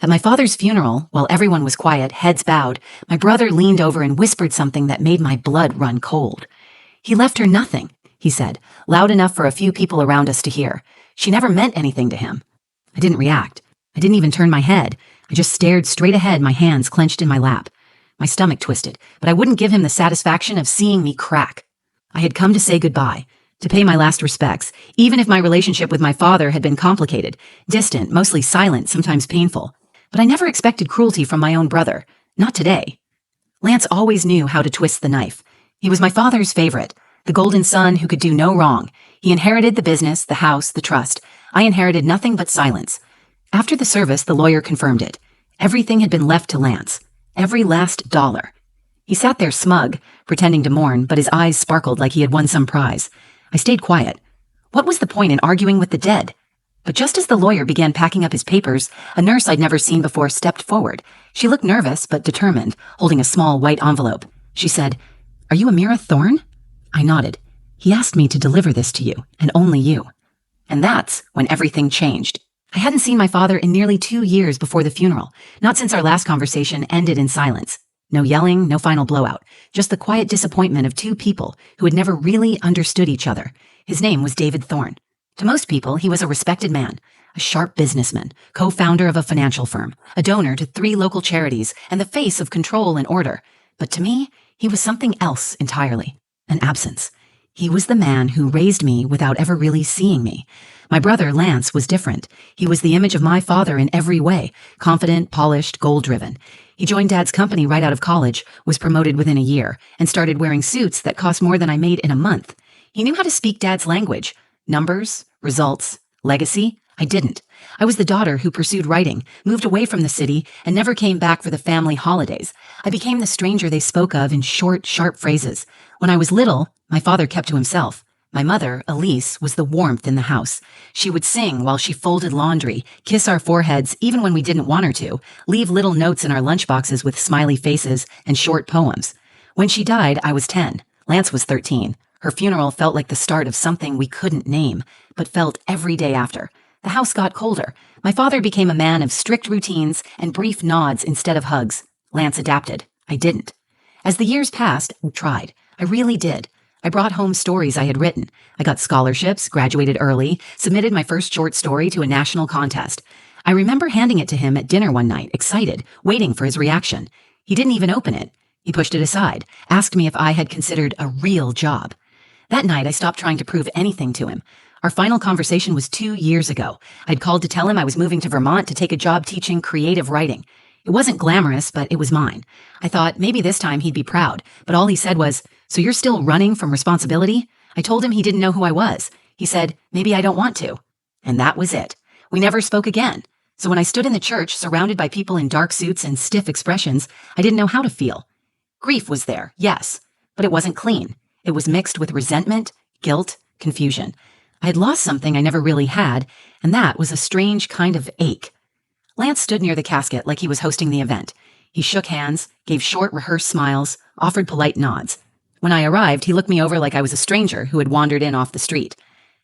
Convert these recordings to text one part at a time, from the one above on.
At my father's funeral, while everyone was quiet, heads bowed, my brother leaned over and whispered something that made my blood run cold. "He left her nothing," he said, loud enough for a few people around us to hear. "She never meant anything to him." I didn't react. I didn't even turn my head. I just stared straight ahead, my hands clenched in my lap. My stomach twisted, but I wouldn't give him the satisfaction of seeing me crack. I had come to say goodbye, to pay my last respects, even if my relationship with my father had been complicated, distant, mostly silent, sometimes painful. But I never expected cruelty from my own brother. Not today. Lance always knew how to twist the knife. He was my father's favorite, the golden son who could do no wrong. He inherited the business, the house, the trust. I inherited nothing but silence. After the service, the lawyer confirmed it. Everything had been left to Lance. Every last dollar. He sat there smug, pretending to mourn, but his eyes sparkled like he had won some prize. I stayed quiet. What was the point in arguing with the dead? But just as the lawyer began packing up his papers, a nurse I'd never seen before stepped forward. She looked nervous but determined, holding a small white envelope. She said, "Are you Amira Thorne?" I nodded. "He asked me to deliver this to you, and only you." And that's when everything changed. I hadn't seen my father in nearly 2 years before the funeral, not since our last conversation ended in silence. No yelling, no final blowout, just the quiet disappointment of two people who had never really understood each other. His name was David Thorne. To most people, he was a respected man, a sharp businessman, co-founder of a financial firm, a donor to 3 local charities, and the face of control and order. But to me, he was something else entirely, an absence. He was the man who raised me without ever really seeing me. My brother, Lance, was different. He was the image of my father in every way, confident, polished, goal-driven. He joined Dad's company right out of college, was promoted within a year, and started wearing suits that cost more than I made in a month. He knew how to speak Dad's language. Numbers, results, legacy. I didn't. I was the daughter who pursued writing, moved away from the city, and never came back for the family holidays. I became the stranger they spoke of in short, sharp phrases. When I was little, my father kept to himself. My mother, Elise, was the warmth in the house. She would sing while she folded laundry, kiss our foreheads even when we didn't want her to, leave little notes in our lunchboxes with smiley faces and short poems. When she died, I was 10. Lance was 13. Her funeral felt like the start of something we couldn't name, but felt every day after. The house got colder. My father became a man of strict routines and brief nods instead of hugs. Lance adapted. I didn't. As the years passed, I tried. I really did. I brought home stories I had written. I got scholarships, graduated early, submitted my first short story to a national contest. I remember handing it to him at dinner one night, excited, waiting for his reaction. He didn't even open it. He pushed it aside, asked me if I had considered a real job. That night, I stopped trying to prove anything to him. Our final conversation was 2 years ago. I'd called to tell him I was moving to Vermont to take a job teaching creative writing. It wasn't glamorous, but it was mine. I thought maybe this time he'd be proud, but all he said was, "So you're still running from responsibility?" I told him he didn't know who I was. He said, "Maybe I don't want to." And that was it. We never spoke again. So when I stood in the church, surrounded by people in dark suits and stiff expressions, I didn't know how to feel. Grief was there, yes, but it wasn't clean. It was mixed with resentment, guilt, confusion. I had lost something I never really had, and that was a strange kind of ache. Lance stood near the casket like he was hosting the event. He shook hands, gave short, rehearsed smiles, offered polite nods. When I arrived, he looked me over like I was a stranger who had wandered in off the street.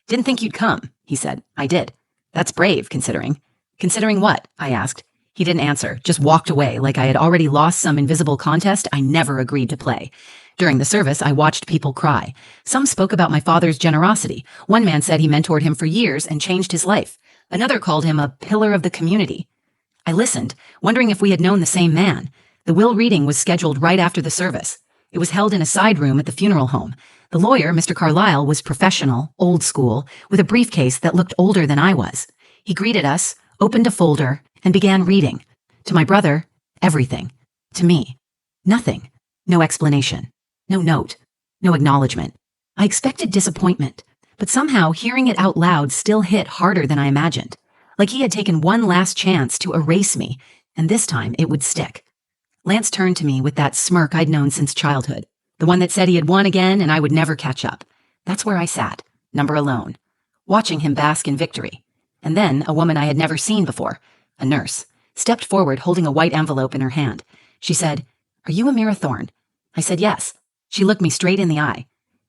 "Didn't think you'd come," he said. I did. "That's brave, considering." "Considering what?" I asked. He didn't answer, just walked away like I had already lost some invisible contest I never agreed to play. During the service, I watched people cry. Some spoke about my father's generosity. One man said he mentored him for years and changed his life. Another called him a pillar of the community. I listened, wondering if we had known the same man. The will reading was scheduled right after the service. It was held in a side room at the funeral home. The lawyer, Mr. Carlisle, was professional, old school, with a briefcase that looked older than I was. He greeted us, opened a folder, and began reading. To my brother, everything. To me, nothing. No explanation. No note. No acknowledgement. I expected disappointment, but somehow hearing it out loud still hit harder than I imagined. Like he had taken one last chance to erase me, and this time it would stick. Lance turned to me with that smirk I'd known since childhood, the one that said he had won again and I would never catch up. That's where I sat, number alone, watching him bask in victory. And then a woman I had never seen before, a nurse, stepped forward holding a white envelope in her hand. She said, "Are you Amira Thorne?" I said yes. She looked me straight in the eye.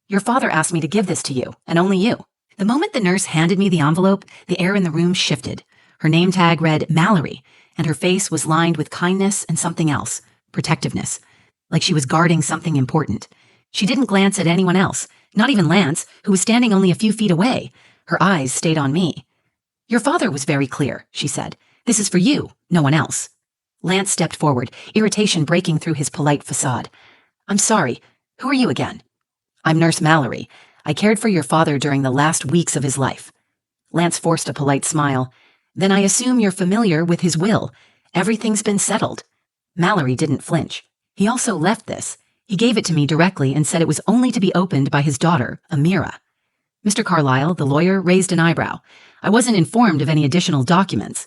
"Your father asked me to give this to you, and only you." The moment the nurse handed me the envelope, the air in the room shifted. Her name tag read Mallory, and her face was lined with kindness and something else, protectiveness, like she was guarding something important. She didn't glance at anyone else, not even Lance, who was standing only a few feet away. Her eyes stayed on me. "Your father was very clear," she said. "This is for you, no one else." Lance stepped forward, irritation breaking through his polite facade. "I'm sorry. Who are you again?" "I'm Nurse Mallory. I cared for your father during the last weeks of his life." Lance forced a polite smile. "Then I assume you're familiar with his will. Everything's been settled." Mallory didn't flinch. "He also left this. He gave it to me directly and said it was only to be opened by his daughter, Amira." Mr. Carlyle, the lawyer, raised an eyebrow. "I wasn't informed of any additional documents."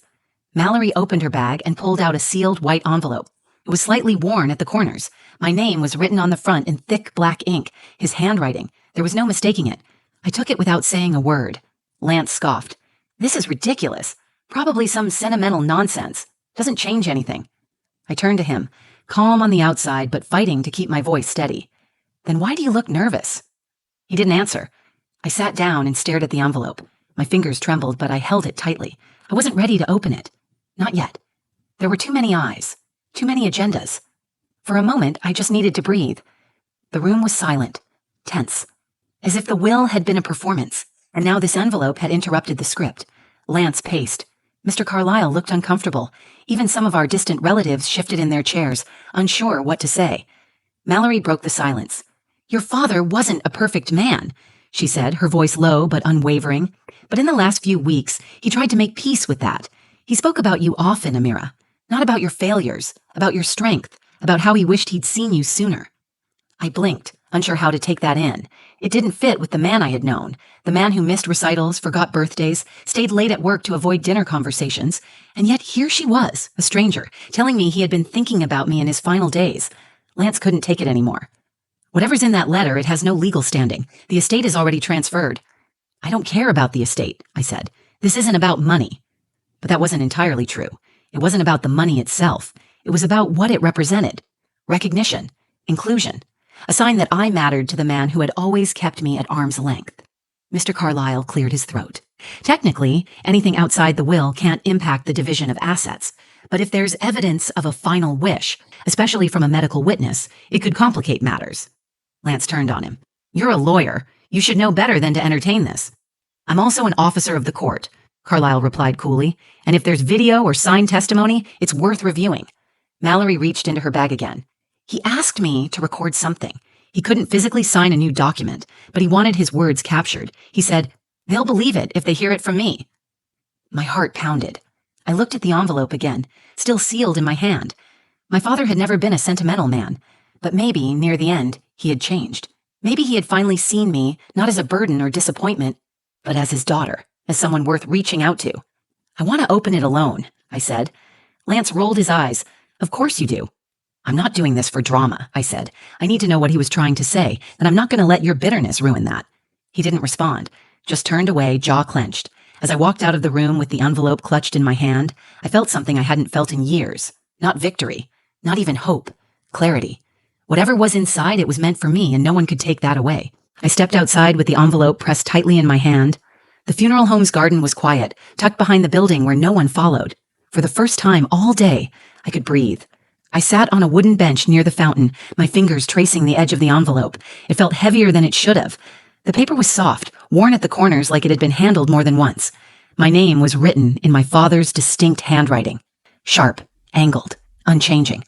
Mallory opened her bag and pulled out a sealed white envelope. It was slightly worn at the corners. My name was written on the front in thick black ink, his handwriting. There was no mistaking it. I took it without saying a word. Lance scoffed. "This is ridiculous. Probably some sentimental nonsense. Doesn't change anything." I turned to him, calm on the outside but fighting to keep my voice steady. "Then why do you look nervous?" He didn't answer. I sat down and stared at the envelope. My fingers trembled, but I held it tightly. I wasn't ready to open it. Not yet. There were too many eyes, too many agendas. For a moment, I just needed to breathe. The room was silent, tense, as if the will had been a performance, and now this envelope had interrupted the script. Lance paced. Mr. Carlyle looked uncomfortable. Even some of our distant relatives shifted in their chairs, unsure what to say. Mallory broke the silence. "Your father wasn't a perfect man," she said, her voice low but unwavering. "But in the last few weeks, he tried to make peace with that. He spoke about you often, Amira. Not about your failures, about your strength, about how he wished he'd seen you sooner." I blinked, unsure how to take that in. It didn't fit with the man I had known, the man who missed recitals, forgot birthdays, stayed late at work to avoid dinner conversations, and yet here she was, a stranger, telling me he had been thinking about me in his final days. Lance couldn't take it anymore. "Whatever's in that letter, it has no legal standing. The estate is already transferred." "I don't care about the estate," I said. "This isn't about money." But that wasn't entirely true. It wasn't about the money itself. It was about what it represented. Recognition. Inclusion. A sign that I mattered to the man who had always kept me at arm's length. Mr. Carlyle cleared his throat. "Technically, anything outside the will can't impact the division of assets. But if there's evidence of a final wish, especially from a medical witness, it could complicate matters." Lance turned on him. "You're a lawyer. You should know better than to entertain this." "I'm also an officer of the court," Carlyle replied coolly, "and if there's video or signed testimony, it's worth reviewing." Mallory reached into her bag again. "He asked me to record something. He couldn't physically sign a new document, but he wanted his words captured. He said, 'They'll believe it if they hear it from me.'" My heart pounded. I looked at the envelope again, still sealed in my hand. My father had never been a sentimental man, but maybe, near the end, he had changed. Maybe he had finally seen me, not as a burden or disappointment, but as his daughter, as someone worth reaching out to. "I want to open it alone," I said. Lance rolled his eyes. "Of course you do." "I'm not doing this for drama," I said. "I need to know what he was trying to say, and I'm not going to let your bitterness ruin that." He didn't respond, just turned away, jaw clenched. As I walked out of the room with the envelope clutched in my hand, I felt something I hadn't felt in years. Not victory, not even hope. Clarity. Whatever was inside, it was meant for me, and no one could take that away. I stepped outside with the envelope pressed tightly in my hand. The funeral home's garden was quiet, tucked behind the building where no one followed. For the first time all day, I could breathe. I sat on a wooden bench near the fountain, my fingers tracing the edge of the envelope. It felt heavier than it should have. The paper was soft, worn at the corners like it had been handled more than once. My name was written in my father's distinct handwriting. Sharp, angled, unchanging.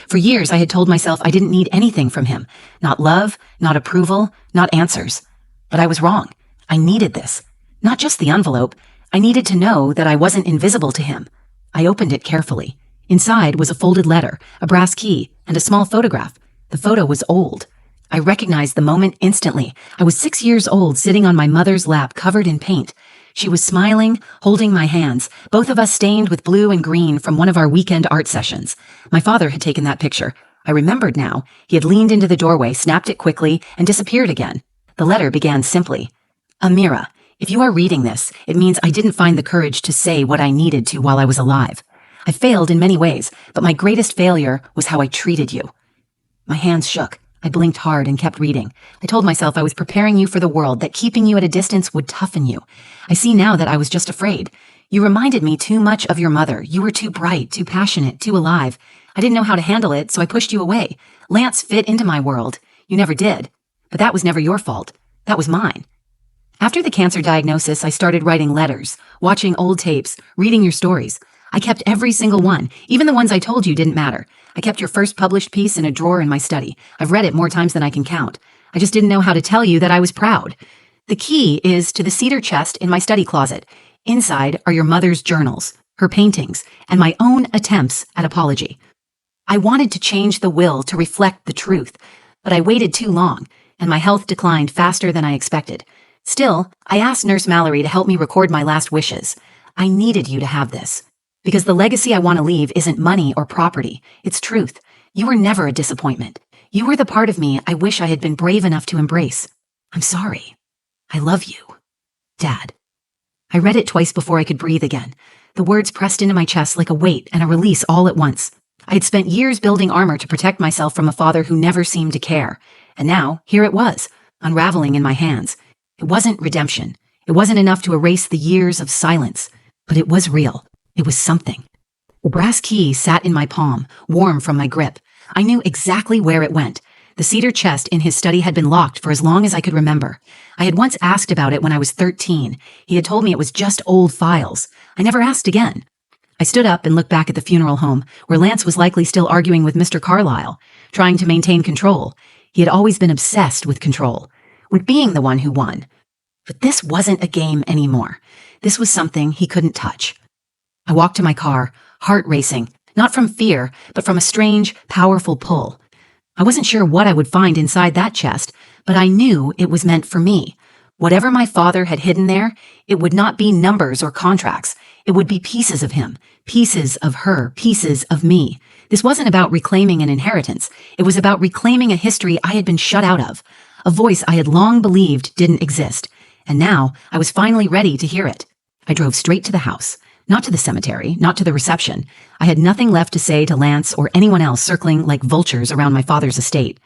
For years I had told myself I didn't need anything from him. Not love, not approval, not answers. But I was wrong. I needed this. Not just the envelope. I needed to know that I wasn't invisible to him. I opened it carefully. Inside was a folded letter, a brass key, and a small photograph. The photo was old. I recognized the moment instantly. I was 6 years old, sitting on my mother's lap, covered in paint. She was smiling, holding my hands, both of us stained with blue and green from one of our weekend art sessions. My father had taken that picture. I remembered now. He had leaned into the doorway, snapped it quickly, and disappeared again. The letter began simply, "Amira, if you are reading this, it means I didn't find the courage to say what I needed to while I was alive. I failed in many ways, but my greatest failure was how I treated you." My hands shook. I blinked hard and kept reading. I told myself I was preparing you for the world, that keeping you at a distance would toughen you. I see now that I was just afraid. You reminded me too much of your mother. You were too bright, too passionate, too alive. I didn't know how to handle it, so I pushed you away. Lance fit into my world. You never did. But that was never your fault. That was mine. After the cancer diagnosis, I started writing letters, watching old tapes, reading your stories. I kept every single one, even the ones I told you didn't matter. I kept your first published piece in a drawer in my study. I've read it more times than I can count. I just didn't know how to tell you that I was proud. The key is to the cedar chest in my study closet. Inside are your mother's journals, her paintings, and my own attempts at apology. I wanted to change the will to reflect the truth, but I waited too long, and my health declined faster than I expected. Still, I asked Nurse Mallory to help me record my last wishes. I needed you to have this, because the legacy I want to leave isn't money or property. It's truth. You were never a disappointment. You were the part of me I wish I had been brave enough to embrace. I'm sorry. I love you. Dad. I read it twice before I could breathe again. The words pressed into my chest like a weight and a release all at once. I had spent years building armor to protect myself from a father who never seemed to care. And now, here it was, unraveling in my hands. It wasn't redemption. It wasn't enough to erase the years of silence. But it was real. It was something. The brass key sat in my palm, warm from my grip. I knew exactly where it went. The cedar chest in his study had been locked for as long as I could remember. I had once asked about it when I was 13. He had told me it was just old files. I never asked again. I stood up and looked back at the funeral home, where Lance was likely still arguing with Mr. Carlyle, trying to maintain control. He had always been obsessed with control, with being the one who won. But this wasn't a game anymore. This was something he couldn't touch. I walked to my car, heart racing, not from fear, but from a strange, powerful pull. I wasn't sure what I would find inside that chest, but I knew it was meant for me. Whatever my father had hidden there, it would not be numbers or contracts. It would be pieces of him, pieces of her, pieces of me. This wasn't about reclaiming an inheritance. It was about reclaiming a history I had been shut out of, a voice I had long believed didn't exist. And now I was finally ready to hear it. I drove straight to the house. Not to the cemetery, not to the reception. I had nothing left to say to Lance or anyone else circling like vultures around my father's estate.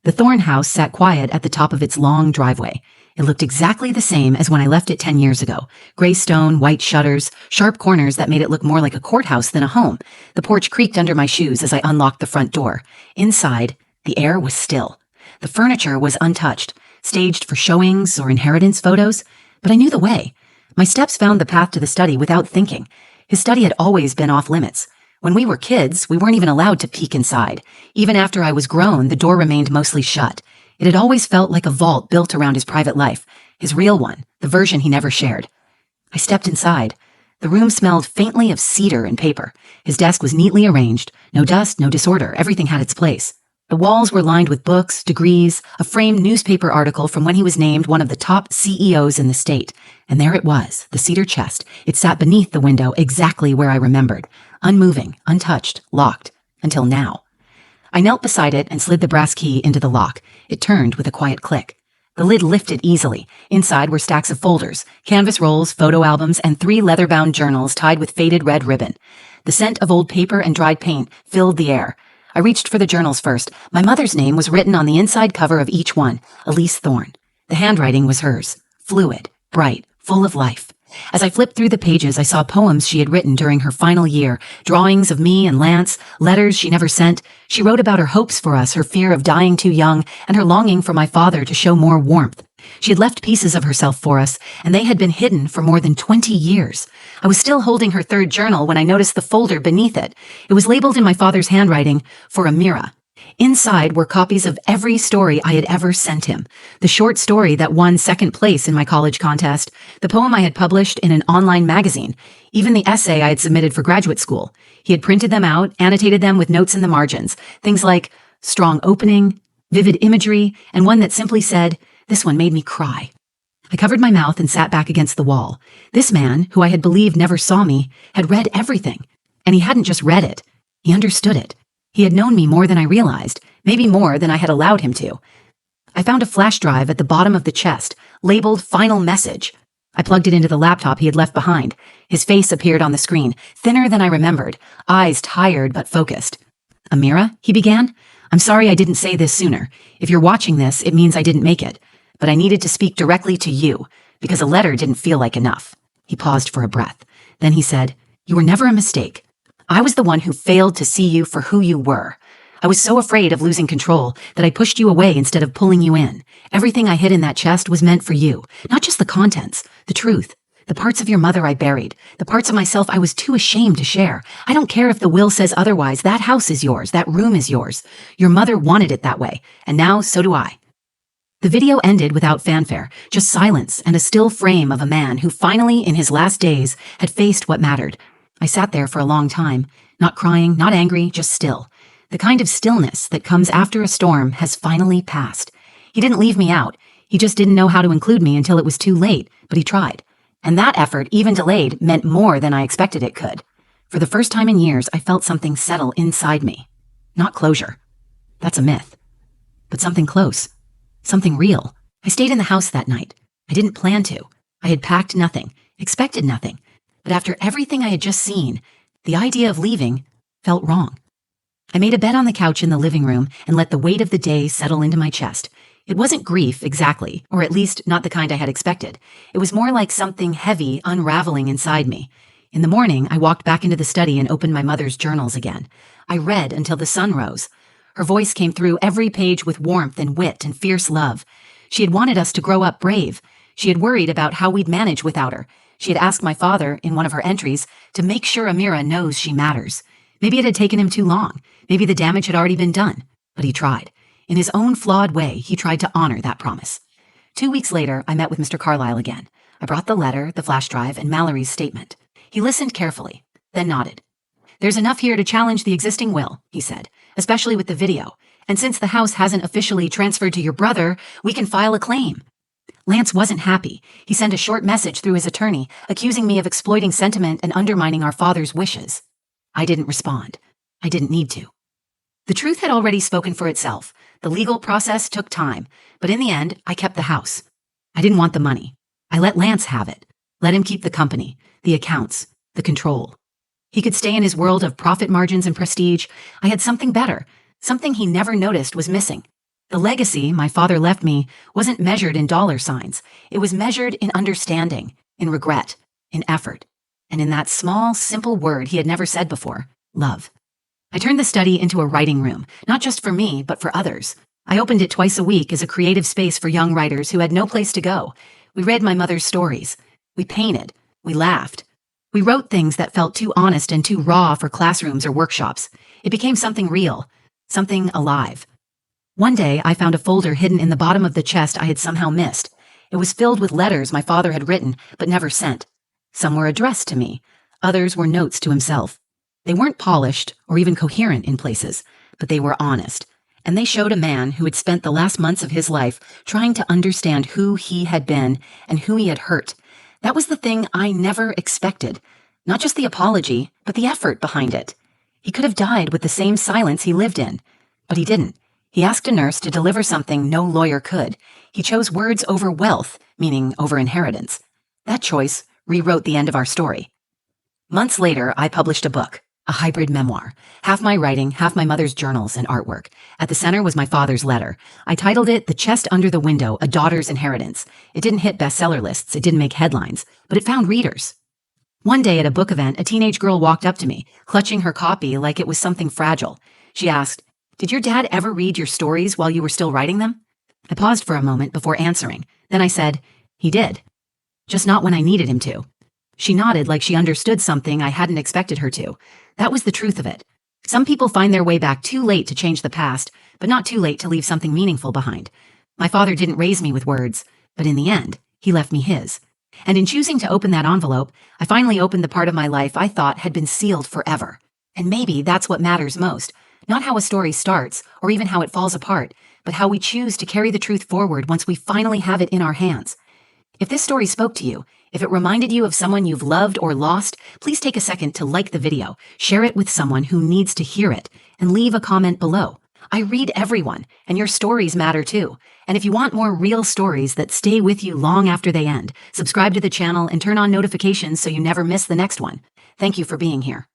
The Thorne house sat quiet at the top of its long driveway. It looked exactly the same as when I left it 10 years ago. Gray stone, white shutters, sharp corners that made it look more like a courthouse than a home. The porch creaked under my shoes as I unlocked the front door. Inside, the air was still. The furniture was untouched, staged for showings or inheritance photos, but I knew the way. My steps found the path to the study without thinking. His study had always been off limits. When we were kids, we weren't even allowed to peek inside. Even after I was grown, the door remained mostly shut. It had always felt like a vault built around his private life, his real one, the version he never shared. I stepped inside. The room smelled faintly of cedar and paper. His desk was neatly arranged. No dust, no disorder. Everything had its place. The walls were lined with books, degrees, a framed newspaper article from when he was named one of the top CEOs in the state. And there it was, the cedar chest. It sat beneath the window, exactly where I remembered. Unmoving, untouched, locked. Until now. I knelt beside it and slid the brass key into the lock. It turned with a quiet click. The lid lifted easily. Inside were stacks of folders, canvas rolls, photo albums, and 3 leather-bound journals tied with faded red ribbon. The scent of old paper and dried paint filled the air. I reached for the journals first. My mother's name was written on the inside cover of each one, Elise Thorne. The handwriting was hers, fluid, bright, full of life. As I flipped through the pages, I saw poems she had written during her final year, drawings of me and Lance, letters she never sent. She wrote about her hopes for us, her fear of dying too young, and her longing for my father to show more warmth. She had left pieces of herself for us, and they had been hidden for more than 20 years. I was still holding her third journal when I noticed the folder beneath it. It was labeled in my father's handwriting, for Amira. Inside were copies of every story I had ever sent him. The short story that won second place in my college contest, the poem I had published in an online magazine, even the essay I had submitted for graduate school. He had printed them out, annotated them with notes in the margins, things like strong opening, vivid imagery, and one that simply said, "This one made me cry." I covered my mouth and sat back against the wall. This man, who I had believed never saw me, had read everything. And he hadn't just read it. He understood it. He had known me more than I realized, maybe more than I had allowed him to. I found a flash drive at the bottom of the chest, labeled Final Message. I plugged it into the laptop he had left behind. His face appeared on the screen, thinner than I remembered, eyes tired but focused. "Amira," he began, "I'm sorry I didn't say this sooner. If you're watching this, it means I didn't make it. But I needed to speak directly to you, because a letter didn't feel like enough." He paused for a breath. Then he said, "You were never a mistake. I was the one who failed to see you for who you were. I was so afraid of losing control that I pushed you away instead of pulling you in. Everything I hid in that chest was meant for you, not just the contents, the truth. The parts of your mother I buried, the parts of myself I was too ashamed to share. I don't care if the will says otherwise. That house is yours, that room is yours. Your mother wanted it that way, and now so do I." The video ended without fanfare, just silence and a still frame of a man who finally, in his last days, had faced what mattered. I sat there for a long time, not crying, not angry, just still. The kind of stillness that comes after a storm has finally passed. He didn't leave me out. He just didn't know how to include me until it was too late, but he tried. And that effort, even delayed, meant more than I expected it could. For the first time in years, I felt something settle inside me. Not closure. That's a myth. But something close. Something real. I stayed in the house that night. I didn't plan to. I had packed nothing, expected nothing. But after everything I had just seen, the idea of leaving felt wrong. I made a bed on the couch in the living room and let the weight of the day settle into my chest. It wasn't grief, exactly, or at least not the kind I had expected. It was more like something heavy unraveling inside me. In the morning, I walked back into the study and opened my mother's journals again. I read until the sun rose. Her voice came through every page with warmth and wit and fierce love. She had wanted us to grow up brave. She had worried about how we'd manage without her. She had asked my father, in one of her entries, to make sure Amira knows she matters. Maybe it had taken him too long. Maybe the damage had already been done. But he tried. In his own flawed way, he tried to honor that promise. 2 weeks later, I met with Mr. Carlyle again. I brought the letter, the flash drive, and Mallory's statement. He listened carefully, then nodded. "There's enough here to challenge the existing will," he said, "especially with the video. And since the house hasn't officially transferred to your brother, we can file a claim." Lance wasn't happy. He sent a short message through his attorney, accusing me of exploiting sentiment and undermining our father's wishes. I didn't respond. I didn't need to. The truth had already spoken for itself. The legal process took time, but in the end, I kept the house. I didn't want the money. I let Lance have it. Let him keep the company, the accounts, the control. He could stay in his world of profit margins and prestige. I had something better, something he never noticed was missing. The legacy my father left me wasn't measured in dollar signs. It was measured in understanding, in regret, in effort, and in that small, simple word he had never said before, love. I turned the study into a writing room, not just for me, but for others. I opened it twice a week as a creative space for young writers who had no place to go. We read my mother's stories. We painted. We laughed. We wrote things that felt too honest and too raw for classrooms or workshops. It became something real, something alive. One day, I found a folder hidden in the bottom of the chest I had somehow missed. It was filled with letters my father had written, but never sent. Some were addressed to me. Others were notes to himself. They weren't polished or even coherent in places, but they were honest. And they showed a man who had spent the last months of his life trying to understand who he had been and who he had hurt. That was the thing I never expected. Not just the apology, but the effort behind it. He could have died with the same silence he lived in, but he didn't. He asked a nurse to deliver something no lawyer could. He chose words over wealth, meaning over inheritance. That choice rewrote the end of our story. Months later, I published a book. A hybrid memoir. Half my writing, half my mother's journals and artwork. At the center was my father's letter. I titled it The Chest Under the Window, A Daughter's Inheritance. It didn't hit bestseller lists, it didn't make headlines, but it found readers. One day at a book event, a teenage girl walked up to me, clutching her copy like it was something fragile. She asked, "Did your dad ever read your stories while you were still writing them?" I paused for a moment before answering. Then I said, "He did. Just not when I needed him to." She nodded like she understood something I hadn't expected her to. That was the truth of it. Some people find their way back too late to change the past, but not too late to leave something meaningful behind. My father didn't raise me with words, but in the end, he left me his. And in choosing to open that envelope, I finally opened the part of my life I thought had been sealed forever. And maybe that's what matters most. Not how a story starts, or even how it falls apart, but how we choose to carry the truth forward once we finally have it in our hands. If this story spoke to you, if it reminded you of someone you've loved or lost, please take a second to like the video, share it with someone who needs to hear it, and leave a comment below. I read everyone, and your stories matter too. And if you want more real stories that stay with you long after they end, subscribe to the channel and turn on notifications so you never miss the next one. Thank you for being here.